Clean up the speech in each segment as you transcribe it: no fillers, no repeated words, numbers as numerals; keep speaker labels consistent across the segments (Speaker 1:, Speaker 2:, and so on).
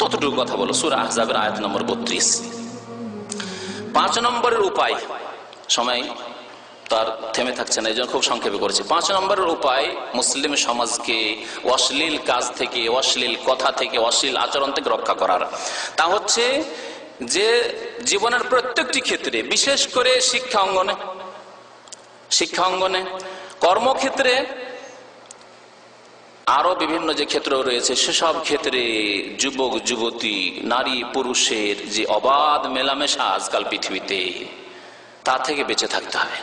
Speaker 1: ততটুকু কথা বলো। সূরা আহজাবের আয়াত নম্বর 32। 5 নম্বরের উপায়, সময় তার থেমে থাকছে না, এই জন্য খুব সংক্ষেপে করেছে। 5 নম্বরের উপায় মুসলিম সমাজকে অশ্লীল কাজ থেকে, অশ্লীল কথা থেকে, অশ্লীল আচরণ থেকে রক্ষা করার, তা হচ্ছে যে জীবনের প্রত্যেকটি ক্ষেত্রে, বিশেষ করে শিক্ষা অঙ্গনে, কর্মক্ষেত্রে, আরো বিভিন্ন যে ক্ষেত্র রয়েছে সেসব ক্ষেত্রে যুবক যুবতী, নারী পুরুষের যে অবাধ মেলামেশা আজকাল পৃথিবীতে, তা থেকে বেঁচে থাকতে হবে।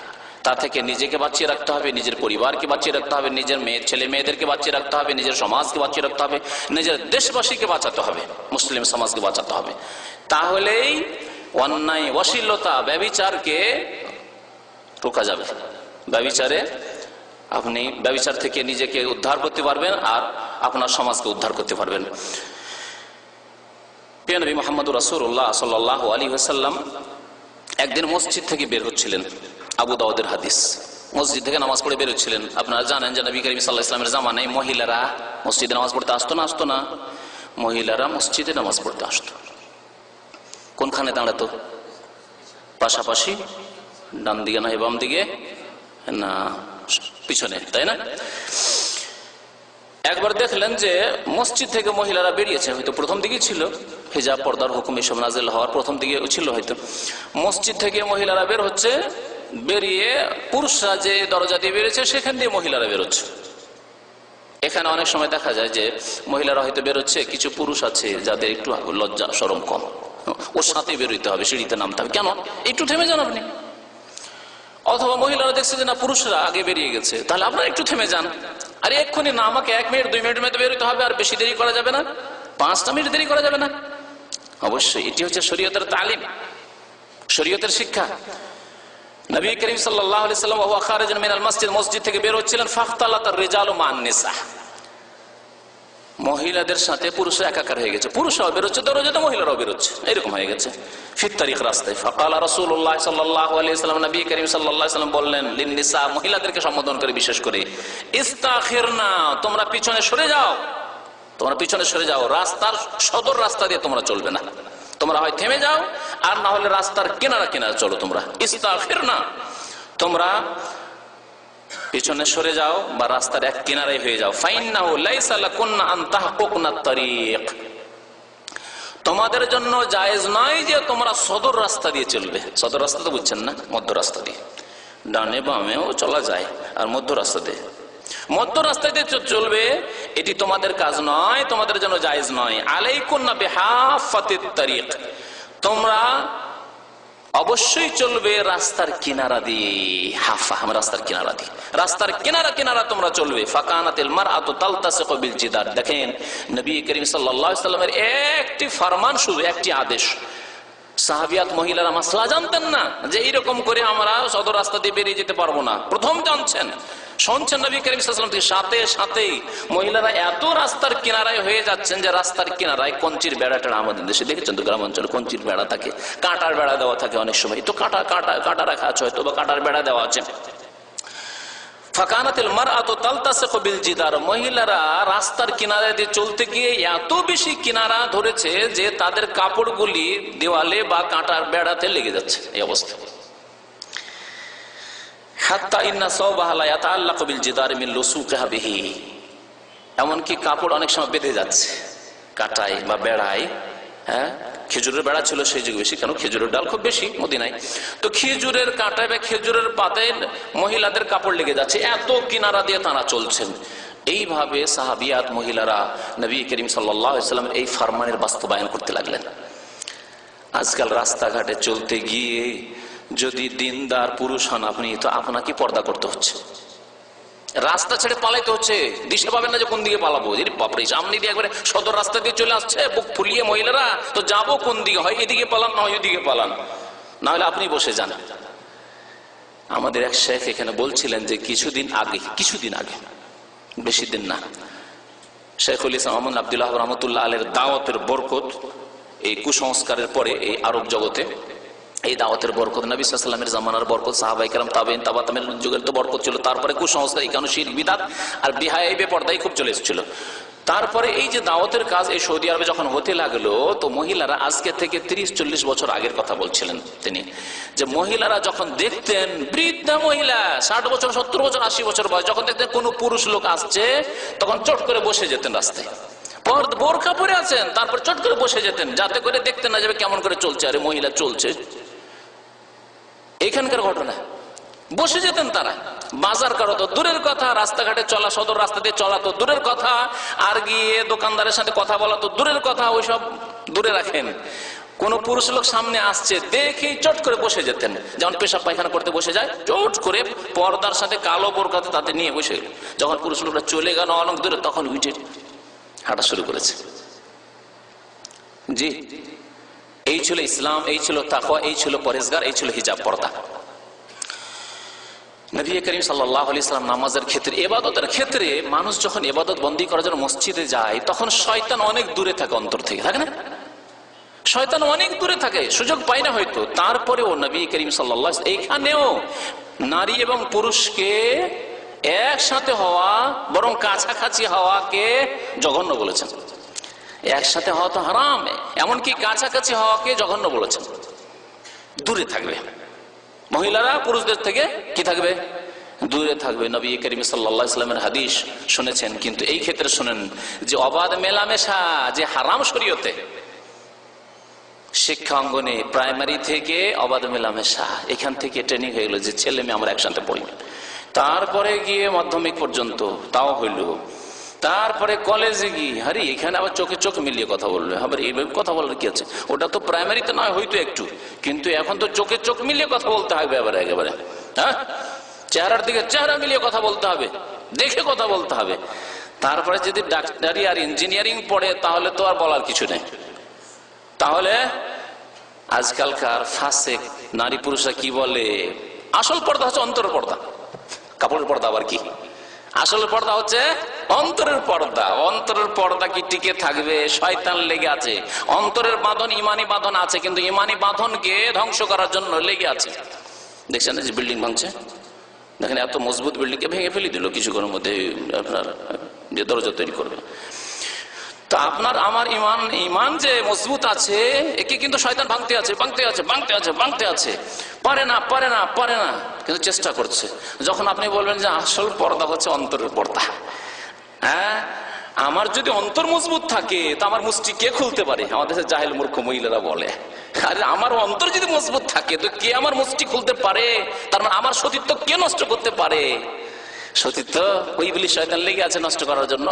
Speaker 1: তা থেকে নিজেকে বাঁচিয়ে রাখতে হবে, নিজের পরিবারকে বাঁচিয়ে রাখতে হবে, নিজের ছেলে মেয়েদেরকে বাঁচিয়ে রাখতে হবে, নিজের সমাজকে বাঁচিয়ে রাখতে হবে, নিজের দেশবাসীকে বাঁচাতে হবে, মুসলিম সমাজকে বাঁচাতে হবে। তাহলেই অন্যায়, অশ্লীলতা, ব্যভিচারকে রোকা যাবে। আপনি ব্যভিচার থেকে নিজেকে উদ্ধার করতে পারবেন আর আপনার সমাজকে উদ্ধার করতে পারবেন। প্রিয় নবী মুহাম্মদুর রাসূলুল্লাহ সাল্লাল্লাহু আলাইহি ওয়াসাল্লাম একদিন মসজিদ থেকে বের হচ্ছিলেন, আবু দাউদের হাদিস। মসজিদ থেকে নামাজ পড়ে বের হচ্ছিলেন। আপনারা জানেন যে নবী করিম সাল্লাল্লাহু আলাইহি ওয়াসাল্লামের জামানায় মহিলারা মসজিদে নামাজ পড়তে আসতো না? মহিলারা মসজিদে নামাজ পড়তে আসতো। কোনখানে দাঁড়াতো? পাশাপাশি, ডান দিকে না বাম দিকে না পিছনে, তাই না? একবার দেখলেন যে মসজিদ থেকে মহিলারা বেরিয়েছে, হয়তো প্রথম দিকেই ছিল, হিজাব পর্দার হুকুম এসব নাযিল হওয়ার প্রথম দিকে ছিল হয়তো। মসজিদ থেকে মহিলারা বের হচ্ছে, বেরিয়ে পুরুষরা যে দরজা দিয়ে বেরিয়েছে সেখান দিয়ে মহিলারা বেরোচ্ছে। এখানে অনেক সময় দেখা যায় যে মহিলারা হয়তো বেরোচ্ছে, কিছু পুরুষ আছে যাদের একটু লজ্জা শরম কম, ওর সাথে বেরোইতে হবে, সিঁড়িতে নামতে হবে, কেন একটু থেমে যান আপনি। অথবা মহিলারা দেখছে যে না, পুরুষরা আগে বেরিয়ে গেছে, তাহলে আপনারা একটু থেমে যান। আরে এক্ষুনি না, আমাকে 1 মিনিট 2 মিনিটের মধ্যে বেরোতে হবে, আর বেশি দেরি করা যাবে না, 5টা মিনিট দেরি করা যাবে না। অবশ্যই এটি হচ্ছে শরীয়তের তালিম, শরীয়তের শিক্ষা। নবী করিম সাল্লাল্লাহু আলাইহি ওয়াসাল্লাম ওয়া খারিজান মিনাল মসজিদ, মসজিদ থেকে বের হচ্ছিলেন, ফাখতালাতার রিজালু মান নিসা, মহিলাদের সাথে পুরুষরা একাকার হয়ে গেছে। পুরুষরাও বেরোচ্ছে দরজাতে, মহিলারাও বেরোচ্ছে, এরকম হয়ে গেছে ফিত তারিখ রাস্তায়। ফাকালা রাসূলুল্লাহ সাল্লাল্লাহু আলাইহি ওয়াসাল্লাম, নবী করিম সাল্লাল্লাহু আলাইহি ওয়াসাল্লাম বললেন, লিন-নিসা, মহিলাদেরকে সম্বোধন করে বিশেষ করে, ইস্তাখিরনা, তোমরা পিছনে সরে যাও, তোমরা পিছনে সরে যাও, রাস্তার সদর রাস্তা দিয়ে তোমরা চলবে না, তোমরা হয় থেমে যাও আর না হলে রাস্তার কিনারা কিনারা চলো। তোমরা ইস্তাখিরনা, তোমরা পিছনে সরে যাও বা রাস্তার এক কিনারায় হয়ে যাও। ফাইন্নাহু লাইসা লাকুন্না আন তাহকুকনাত তারিক, তোমাদের জন্য জায়েজ নয় যে তোমরা সদর রাস্তা দিয়ে চলবে। সদর রাস্তা তো বুঝছেন না, মধ্য রাস্তা দিয়ে, ডানে বামেও চলা যায়, আর মধ্য রাস্তা দিয়ে চলবে, এটি তোমাদের কাজ নয়, তোমাদের জন্য জায়েজ নয়। আলাইকুন্না বিহাফাতিত তারিক, তোমরা অবশ্যই চলবে রাস্তার কিনারা দিয়ে। হাফা, রাস্তার কিনারা দিয়ে, রাস্তার কিনারা কিনারা তোমরা চলবে। ফাকানাতিল মারআতু তালতাসিকু বিল জিদার, দেখেন নবী করিম সাল্লাল্লাহু আলাইহি ওয়াসাল্লামের একটি ফরমান, শুধু একটি আদেশ। সাহাবিয়াত মহিলারা মাসলা জানতেন না যে এইরকম করে আমরা সদর রাস্তা দিয়ে বেরিয়ে যেতে পারবো না, প্রথম জানছেন, শুনছেন নবী করিম সাল্লাল্লাহু আলাইহি ওয়াসাল্লাম থেকে। সাথে সাথেই মহিলারা এত রাস্তার কিনারায় হয়ে যাচ্ছেন যে রাস্তার কিনারায় কঞ্চির বেড়াটা, আমাদের দেশে দেখেছেন তো গ্রাম অঞ্চলে কঞ্চির বেড়া থাকে, কাঁটার বেড়া দেওয়া থাকে, অনেক সময় তো কাঁটা রাখা আছে হয়তো, বা কাঁটার বেড়া দেওয়া আছে। ফাকানাতিল মারআতু তালতাসিকু বিল জিদার, মহিলারা রাস্তার কিনারা দিয়ে চলতে গিয়ে এত বেশি কিনারা ধরেছে যে তাদের কাপড়গুলি দেওয়ালে বা কাঁটার বেড়াতে লেগে যাচ্ছে, এই অবস্থা। হাত্তা ইন্না সাওবাহা লা ইয়াতাআল্লাকু বিল জিদার মিন লুসুকিহা বিহি, এমনকি কাপড় অনেক সময় বেঁধে যাচ্ছে কাঁটায় বা বেড়ায়। খেজুরের বেড়া ছিল সেই যুগে বেশি, কেন খেজুরের ডাল খুব বেশি মদিনায়, তো খেজুরের কাঁটায় বা খেজুরের পাতায় মহিলাদের কাপড় লেগে যাচ্ছে, এত কিনারা দিয়ে তারা চলছেন। এইভাবে সাহাবিয়াত মহিলারা নবী করিম সাল্লাল্লাহু আলাইহি ওয়াসাল্লামের এই ফরমানের বাস্তবায়ন করতে লাগলেন। আজকাল রাস্তাঘাটে চলতে গিয়ে যদি দিনদার পুরুষ হন আপনি, তো আপনাকে পর্দা করতে হচ্ছে, রাস্তা ছেড়ে পালাইতে হচ্ছে, দিশে পাবেন না যে কোন দিকে পালাবো। বাপরে, সামনে দিয়ে একবারে সদর রাস্তা দিয়ে চলে আসছে বুক ফুলিয়ে মহিলারা, তো যাবো কোন দিকে? হয় এদিকে পালান, না হয় ওইদিকে পালান, না হলে আপনি বসে যান। আমাদের এক শেখ এখানে বলছিলেন যে কিছুদিন আগে, বেশি দিন না, শেখুল ইসলাম মোহাম্মদ আব্দুল্লাহ রহমতুল্লাহ আলের দাওয়াতের বরকত, এই কুসংস্কারের পরে এই আরব জগতে এই দাওয়াতের বরকত, নবী সাল্লাল্লাহু আলাইহি ওয়াসাল্লামের জামানার বরকত, সাহাবায়ে কেরাম, তাবেঈন, তাবা তাবেঈন যুগের তো বরকত ছিল। তারপরে কুসংস্কার, ইকানু, শিরক, বিদআত আর বেহায়াই, বেপরদাই খুব চলে এসেছিল। তারপরে এই যে দাওয়াতের কাজ এই সৌদি আরবে যখন হতে লাগলো, তো মহিলারা আজকে থেকে 30-40 বছর আগের কথা বলছিলেন তিনি, যে মহিলারা যখন দেখতেন বৃদ্ধা মহিলা 60 বছর, 70 বছর, 80 বছর বয়স, যখন দেখতেন কোনো পুরুষ লোক আসছে তখন চট করে বসে যেতেন রাস্তায়। বোরকা পরে আছেন, তারপর চট করে বসে যেতেন, যাতে করে দেখতে না যাবে কেমন করে চলছে, আরে মহিলা চলছে। এখানকার ঘটনা, বসে যেতেন তারা। বাজার করা তো দূরের কথা, রাস্তাঘাটে চলা, সদর রাস্তা দিয়ে চলা তো দূরের কথা, আর গিয়ে দোকানদারের সাথে কথা বলা তো দূরের কথা, ওইসব দূরে রাখেন। কোন পুরুষ লোক সামনে আসছে দেখেই চট করে বসে যেতেন, যেমন পেশাব পায়খানা করতে বসে যায়, চট করে পর্দার সাথে কালো বোরকাতে তাতে নিয়ে বসে গেল। যখন পুরুষ লোকরা চলে গেল অনেক দূরে, তখন উঠে হাঁটা শুরু করেছে। জি, এই ছিল ইসলাম, এই ছিল তাকওয়া, এই ছিল পরেজগার, এই ছিল হিজাব, পর্দা। নবী করিম সাল্লাল্লাহু আলাইহি ওয়াসাল্লাম নামাজের ক্ষেত্রে, ইবাদতের ক্ষেত্রে, মানুষ যখন ইবাদত বন্দী করার জন্য মসজিদে যায় তখন শয়তান অনেক দূরে থাকে, অন্তর থেকে থাকে না, শয়তান অনেক দূরে থাকে, সুযোগ পায় না হয়তো। তারপরেও নবী করিম সাল্লাল্লাহু আলাইহি ওয়াসাল্লাম এইখানেও নারী এবং পুরুষকে একসাথে হওয়া, বরং কাছাকাছি হওয়াকে জঘন্য বলেছেন। একসাথে হওয়া তো হারাম, এমনকি কাছাকাছি হওয়াকে জঘন্য বলেছেন। দূরে থাকবে মহিলারা, পুরুষদের থেকে কি থাকবে, দূরে থাকবে। নবী করিম সাল্লাল্লাহু আলাইহি ওয়াসাল্লামের হাদিস শুনেছেন, কিন্তু এই ক্ষেত্রে শুনেন যে অবাধ মেলামেশা যে হারাম শরীয়তে, শিক্ষা অঙ্গনে প্রাইমারি থেকে অবাধ মেলামেশা, এখান থেকে ট্রেনিং হয়ে গেল যে ছেলে মেয়ে আমরা একসাথে পড়ি। তারপরে গিয়ে মাধ্যমিক পর্যন্ত তাও হইল, তারপরে কলেজে গিয়ে আরে এখানে আবার চোখে চোখ মিলিয়ে কথা বলবে, আবার এইভাবে কথা বলার কি আছে, ওটা তো প্রাইমারিতে নয় হয়তো একটু, কিন্তু এখন তো চোখে চোখ মিলিয়ে কথা বলতে হবে আবার একেবারে, হ্যাঁ, চেহারার দিকে চেহারা মিলিয়ে কথা বলতে হবে, দেখে কথা বলতে হবে। তারপরে যদি ডাক্তারি আর ইঞ্জিনিয়ারিং পড়ে তাহলে তো আর বলার কিছু নেই। তাহলে আজকালকার ফাসেক নারী পুরুষরা কি বলে, আসল পর্দা হচ্ছে অন্তরের পর্দা, কাপড়ের পর্দা আবার কি, আসল পর্দা হচ্ছে অন্তরের পর্দা। অন্তরের পর্দা কি টিকে থাকবে? শয়তান লেগে আছে। অন্তরের বাঁধন, ইমানি বাঁধন আছে, কিন্তু ইমানি বাঁধনকে ধ্বংস করার জন্য লেগে আছে। দেখছেন যে বিল্ডিং ভাঙছে, দেখেন এত মজবুত বিল্ডিংকে ভেঙে ফেলে দিল কিছুক্ষণের মধ্যে, আপনার যে দরজা তৈরি করবে। তো আপনার আমার ইমান যে মজবুত আছে, একে কিন্তু শয়তান ভাঙতে আছে, পারে না, কিন্তু চেষ্টা করছে। যখন আপনি বলবেন যে আসল পর্দা হচ্ছে অন্তরের পর্দা, হ্যাঁ, আমার যদি অন্তর মজবুত থাকে তো আমার মুষ্টি কে খুলতে পারে? আমাদের জাহেল মূর্খ মহিলারা বলে, আরে আমার অন্তর যদি মজবুত থাকে তো কে আমার মুষ্টি খুলতে পারে? তার মানে আমার সতীত্ব কে নষ্ট করতে পারে? সতীত্ব ওই ইবলিস শয়তান লেগে আছে নষ্ট করার জন্য।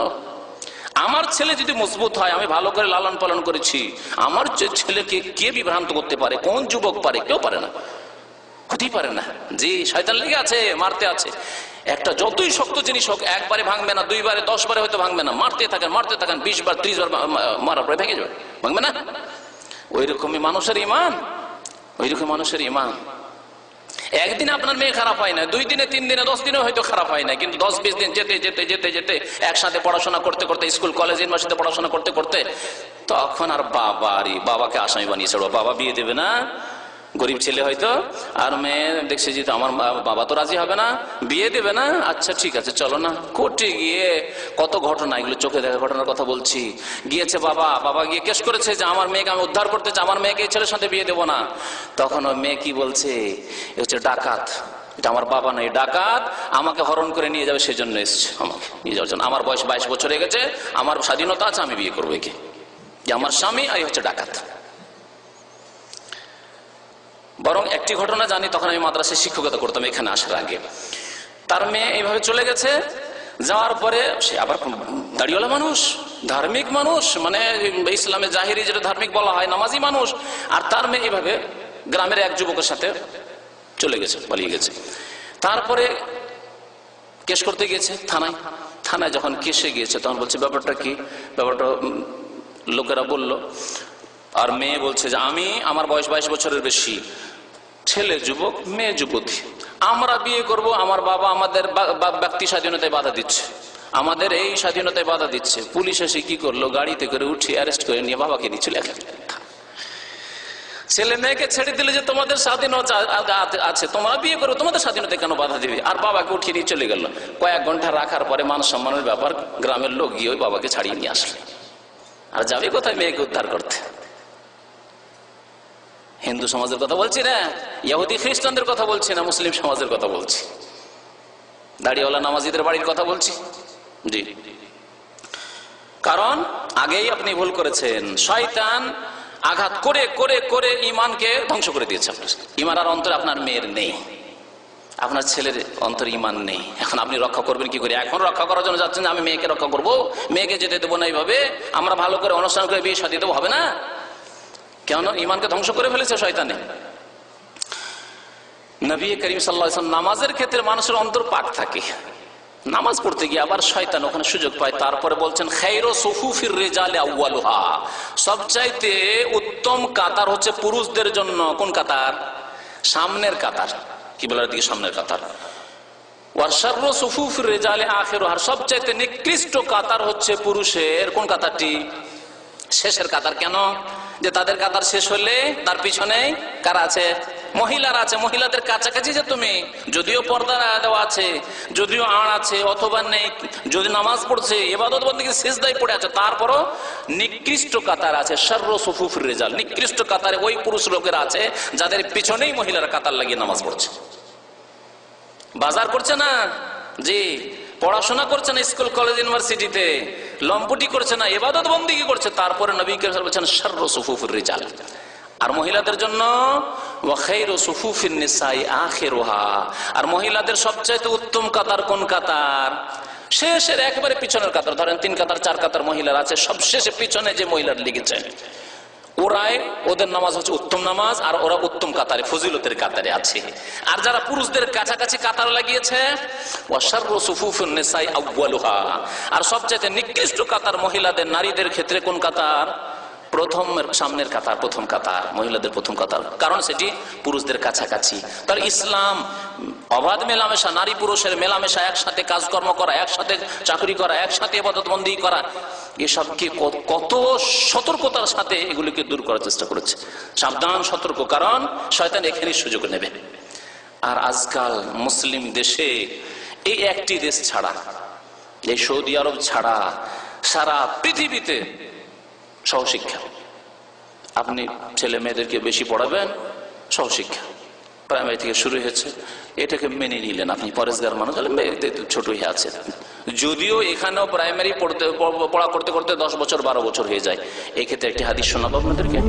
Speaker 1: আমার ছেলে যদি মজবুত হয়, আমি ভালো করে লালন পালন করেছি, আমার ছেলেকে কে বিভ্রান্ত করতে পারে? কোন যুবক পারে? কেউ পারে না, হতেই পারে না। জি, শয়তান লেগে আছে, মারতে আছে। একটা যতই শক্ত জিনিস হোক একবারে ভাঙবে না, 2 বারে 10 বারে হয়তো ভাঙবে না, মারতে থাকেন 20 বার 30 বার মারার পরে ভেঙে যাবে, ভাঙবে না। ওই রকমই মানুষের ইমান, একদিন আপনার মেয়ে খারাপ হয় না, 2 দিনে 3 দিনে 10 দিনে হয়তো খারাপ হয় না, কিন্তু 10-20 দিন যেতে একসাথে পড়াশোনা করতে, স্কুল কলেজ ইউনিভার্সিটিতে পড়াশোনা করতে, তখন আর বাবাকে আসামি বানিয়েছে, বাবা বিয়ে দেবে না, গরিব ছেলে হয়তো, আর মেয়ে দেখছে যে আমার বাবা তো রাজি হবে না, বিয়ে দেবে না, আচ্ছা ঠিক আছে চলো না। কোর্টে গিয়ে কত ঘটনা, এগুলো চোখে দেখা ঘটনার কথা বলছি। গিয়েছে বাবা গিয়ে কেস করেছে যে আমার মেয়েকে আমি উদ্ধার করতে চাই, আমার মেয়েকে এই ছেলের সাথে বিয়ে দেবো না। তখন ওই মেয়ে কি বলছে, এ হচ্ছে ডাকাত, এটা আমার বাবা নয়, ডাকাত, আমাকে হরণ করে নিয়ে যাবে, সেজন্য এসছে আমাকে নিয়ে যাওয়ার জন্য। আমার বয়স 22 বছর হয়ে গেছে, আমার স্বাধীনতা আছে, আমি বিয়ে করবো একে, যে আমার স্বামী আর হচ্ছে ডাকাত। বরং একটি ঘটনা জানি, তখন আমি মাদ্রাসায় শিক্ষকতা করতাম এখানে আসার আগে। তার মেয়ে এইভাবে চলে গেছে, যাওয়ার পরে সে আবার দাড়িওয়ালা মানুষ, ধার্মিক মানুষ, মানে ইসলামে জাহিরি যেটা ধার্মিক বলা হয়, নামাজি মানুষ, আর তার মেয়ে এইভাবে গ্রামের এক যুবকের সাথে চলে গেছে, পালিয়ে গেছে। তারপরে কেস করতে গিয়েছে থানায় যখন কেসে গিয়েছে তখন বলছে ব্যাপারটা কি, ব্যাপারটা লোকেরা বলল, আর মেয়ে বলছে যে আমার বয়স 22 বছরের বেশি, ছেলে যুবক, মেয়ে যুবতী, আমরা বিয়ে করব, আমার বাবা আমাদের ব্যক্তি স্বাধীনতায় বাধা দিচ্ছে, আমাদের এই স্বাধীনতায় বাধা দিচ্ছে। পুলিশ এসে কি করলো, গাড়িতে করে উঠে অ্যারেস্ট করে নিয়ে বাবাকে নিয়ে চলে গেল। ছেলে মেয়েকে ছেড়ে দিলে যে তোমাদের স্বাধীনতা আছে, তোমরা বিয়ে করো, তোমাদের স্বাধীনতা কেন বাধা দিবে? আর বাবাকে উঠিয়ে নিয়ে চলে গেল। কয়েক ঘন্টা রাখার পরে মান সম্মানের ব্যাপার, গ্রামের লোক গিয়ে ওই বাবাকে ছাড়িয়ে নিয়ে আসলে। আর যাবে কোথায় মেয়েকে উদ্ধার করতে? হিন্দু সমাজের কথা বলছি না, ইহুদি খ্রিস্টানদের কথা বলছি না, মুসলিম সমাজের কথা বলছি, দাড়িওয়ালা নামাজিদের বাড়ির কথা বলছি। জি, কারণ আগেই আপনি ভুল করেছেন। শয়তান আঘাত করে করে করে ইমানকে ধ্বংস করে দিয়েছে। আপনার ইমান আর অন্তরে আপনার মেয়ের নেই, আপনার ছেলের অন্তরে ইমান নেই। এখন আপনি রক্ষা করবেন কি করে? এখন রক্ষা করার জন্য যাচ্ছেন আমি মেয়েকে রক্ষা করব, মেয়েকে যেতে দেবো না, এইভাবে আমরা ভালো করে অনুষ্ঠান করে বিয়ে শাদী দেবো, হবে না। কেন? ইমানকে ধ্বংস করে ফেলেছে শয়তানে। নবী করিম সাল্লাল্লাহু আলাইহি ওয়াসাল্লাম নামাজের ক্ষেত্রে মানুষের অন্তর পাক থাকে, নামাজ পড়তে গিয়ে আবার শয়তান ওখানে সুযোগ পায়। তারপরে বলছেন খায়রু সুফুফির রিজালি আউয়ালুহা, সবচাইতে উত্তম কাতার হচ্ছে পুরুষদের জন্য। কোন কাতার? সামনের কাতার। কি বলার দিকে? সামনের কাতার। ওয়া শাররু সুফুফির রিজালি আখিরুহা, সবচাইতে নিকৃষ্ট কাতার হচ্ছে পুরুষের কোন কাতারটি? শেষের কাতার। কেন? যে তাদের কাতার শেষ হলে তার পিছনে কারা আছে? মহিলারা আছে। মহিলাদের কাছাকাছি যে তুমি, যদিও পর্দা দেওয়া আছে, যদিও আড় আছে অথবা নেই, যদি নামাজ পড়ছে, ইবাদত বন্দেগী সিজদায় পড়ে আছে, তারপরও নিকৃষ্ট কাতার আছে। শাররু সুফুফির রিজাল, নিকৃষ্ট কাতারে ওই পুরুষ লোকেরা আছে যাদের পিছনেই মহিলারা কাতার লাগিয়ে নামাজ পড়ছে। বাজার করছে না, জি, পড়াশোনা করছে না, স্কুল কলেজ ইউনিভার্সিটিতে লম্পটি করছে না, ইবাদত বন্দেগী করছে, তারপরে নবী কারীম সাল্লাল্লাহু আলাইহি ওয়াসাল্লাম বলেছেন শাররু সুফুফির রিজাল। আর মহিলাদের জন্য ওয়া খায়রু সুফুফিন নিসাই আখিরুহা, আর মহিলাদের সবচাইতে উত্তম কাতার কোন কাতার? শেষের একেবারে পিছনের কাতার। ধরেন 3 কাতার 4 কাতার মহিলার আছে, সবশেষে পিছনে যে মহিলার লেগেছে, ওরাই ওদের নামাজ হচ্ছে উত্তম নামাজ, আর ওরা উত্তম কাতারে, ফজিলতের কাতারে আছে। আর যারা পুরুষদের কাছাকাছি কাতার লাগিয়েছে, ওয়া শাররু সুফুফিন নিসাই আউয়ালুহা, আর সবচেয়ে নিকৃষ্ট কাতার মহিলাদের, নারীদের ক্ষেত্রে কোন কাতার? প্রথম সামনের কাতার, প্রথম কাতার, মহিলাদের প্রথম কাতার। কারণ সেটি পুরুষদের কাছাকাছি। তার ইসলাম অবাধ মেলামেশা, নারী পুরুষের মেলামেশা, একসাথে কাজকর্ম করা, একসাথে চাকরি করা, একসাথে ইবাদত বন্দেগী করা, এসবকে কত সতর্কতার সাথে এগুলিকে দূর করার চেষ্টা করেছে। সাবধান, সতর্ক, কারণ শয়তান এখানেই সুযোগ নেবে। আর আজকাল মুসলিম দেশে এই একটি দেশ ছাড়া, এই সৌদি আরব ছাড়া, সারা পৃথিবীতে সহশিক্ষা। আপনি ছেলে মেয়েদেরকে বেশি পড়াবেন, সহশিক্ষা প্রাইমারি থেকে শুরু হয়েছে, এটাকে মেনে নিলেন। আপনি পরেশগার মানুষ, ছোট হয়ে আছে, যদিও এখানেও প্রাইমারি পড়া করতে করতে 10 বছর 12 বছর হয়ে যায়। এই ক্ষেত্রে একটি হাদিস শোনাবো আপনাদেরকে।